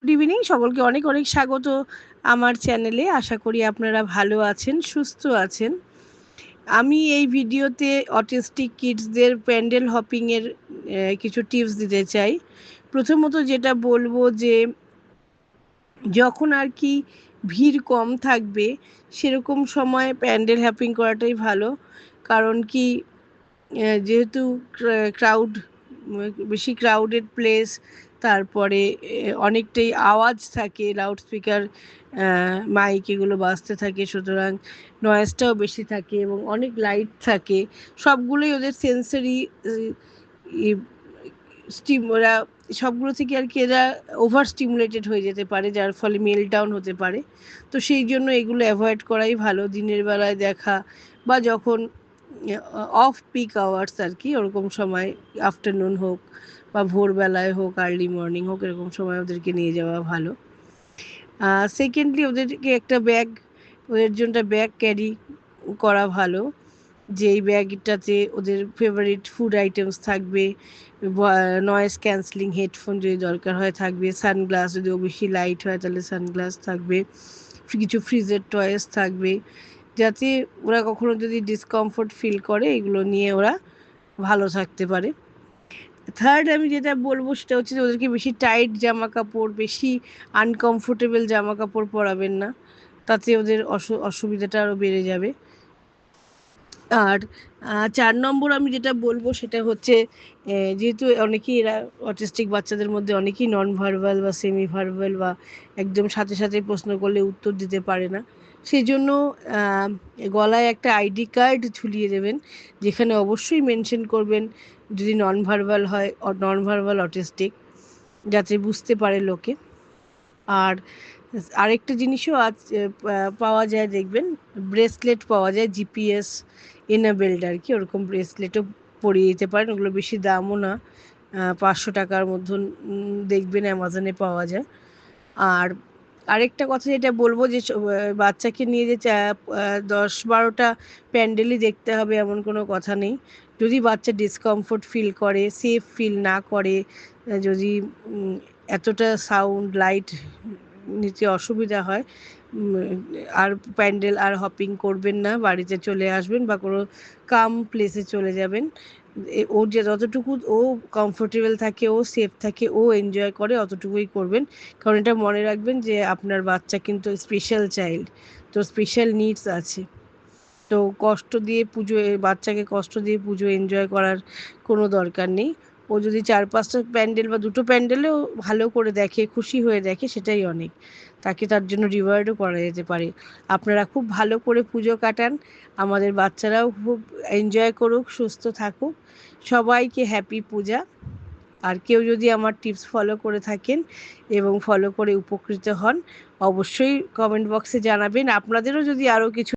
Good evening, সকলকে অনেক অনেক স্বাগত আমার চ্যানেলে। আশা করি আপনারা ভালো আছেন, সুস্থ আছেন। আমি এই ভিডিওতে অটিস্টিক কিডসদের প্যান্ডেল হপিংয়ের কিছু টিপস দিতে চাই। প্রথমত যেটা বলবো যে যখন আর কি ভিড় কম থাকবে সেরকম সময় প্যান্ডেল হপিং করাটাই ভালো। কারণ কি যেহেতু ক্রাউড, বেশি ক্রাউডেড প্লেস, তারপরে অনেকটাই আওয়াজ থাকে, লাউডস্পিকার মাইক এগুলো বাজতে থাকে, সুতরাং নয়েজটাও বেশি থাকে এবং অনেক লাইট থাকে। সবগুলোই ওদের সেন্সারি ওরা সবগুলো থেকে আর কি এরা ওভার স্টিমুলেটেড হয়ে যেতে পারে, যার ফলে মেলটাউন হতে পারে। তো সেই জন্য এগুলো অ্যাভয়েড করাই ভালো। দিনের বেলায় দেখা বা যখন অফ পিক আওয়ার্স আর কি, ওরকম সময় আফটারনুন হোক বা ভোরবেলায় হোক, আর্লি মর্নিং হোক, এরকম সময় ওদেরকে নিয়ে যাওয়া ভালো। সেকেন্ডলি ওদেরকে একটা ব্যাগ, ওদের জন্য ব্যাগ ক্যারি করা ভালো, যেই ব্যাগটাতে ওদের ফেভারিট ফুড আইটেমস থাকবে, নয়েজ ক্যান্সেলিং হেডফোন যদি দরকার হয় থাকবে, সানগ্লাস যদি বেশি লাইট হয় তাহলে সানগ্লাস থাকবে, কিছু ফ্রিজের টয়েস থাকবে, যাতে ওরা কখনো যদি ডিসকমফোর্ট ফিল করে এগুলো নিয়ে ওরা ভালো থাকতে পারে। থার্ড আমি যেটা বলবো সেটা হচ্ছে যে ওদেরকে বেশি টাইট জামা কাপড়, বেশি আনকমফোর্টেবল জামা কাপড় পরাবেন না, তাতে ওদের অসুবিধাটা আরও বেড়ে যাবে। আর 4 নম্বর আমি যেটা বলবো সেটা হচ্ছে যেহেতু অনেকেই এরা অটিস্টিক বাচ্চাদের মধ্যে অনেকেই নন ভার্বাল বা সেমি ভার্বাল বা একদম সাথে সাথে প্রশ্ন করলে উত্তর দিতে পারে না, সেই জন্য গলায় একটা আইডি কার্ড ঝুলিয়ে দেবেন, যেখানে অবশ্যই মেনশন করবেন যদি নন ভার্বাল হয়, নন ভার্বাল অটিস্টিক, যাতে বুঝতে পারে লোকে। আর আরেকটা জিনিসও পাওয়া যায়, দেখবেন ব্রেসলেট পাওয়া যায় জিপিএস এনাবেলড আর কি, ওরকম ব্রেসলেটও পরিয়ে দিতে পারেন। ওগুলো বেশি দামও না, 500 টাকার মধ্যে দেখবেন অ্যামাজনে পাওয়া যায়। আর আরেকটা কথা যেটা বলবো যে বাচ্চাকে নিয়ে যে 10-12টা প্যান্ডেলই দেখতে হবে এমন কোনো কথা নেই। যদি বাচ্চা ডিসকমফোর্ট ফিল করে, সেফ ফিল না করে, যদি এতটা সাউন্ড লাইট নিতে অসুবিধা হয়, আর প্যান্ডেল আর হপিং করবেন না, বাড়িতে চলে আসবেন বা কোনো কাম প্লেসে চলে যাবেন। ওর যে যতটুকু ও কমফোর্টেবল থাকে, ও সেফ থাকে, ও এনজয় করে, অতটুকুই করবেন। কারণ এটা মনে রাখবেন যে আপনার বাচ্চা কিন্তু স্পেশাল চাইল্ড, তো স্পেশাল নিডস আছে। তো বাচ্চাকে কষ্ট দিয়ে পুজো এনজয় করার কোনো দরকার নেই। ও যদি 4-5টা প্যান্ডেল বা 2টো প্যান্ডেলেও ভালো করে দেখে, খুশি হয়ে দেখে, সেটাই অনেক। তাকে তার জন্য রিওয়ার্ডও করা যেতে পারে। আপনারা খুব ভালো করে পুজো কাটান, আমাদের বাচ্চারাও খুব এনজয় করুক, সুস্থ থাকুক। সবাইকে হ্যাপি পূজা। আর কেউ যদি আমার টিপস ফলো করে থাকেন এবং ফলো করে উপকৃত হন, অবশ্যই কমেন্ট বক্সে জানাবেন। আপনাদেরও যদি আরও কিছু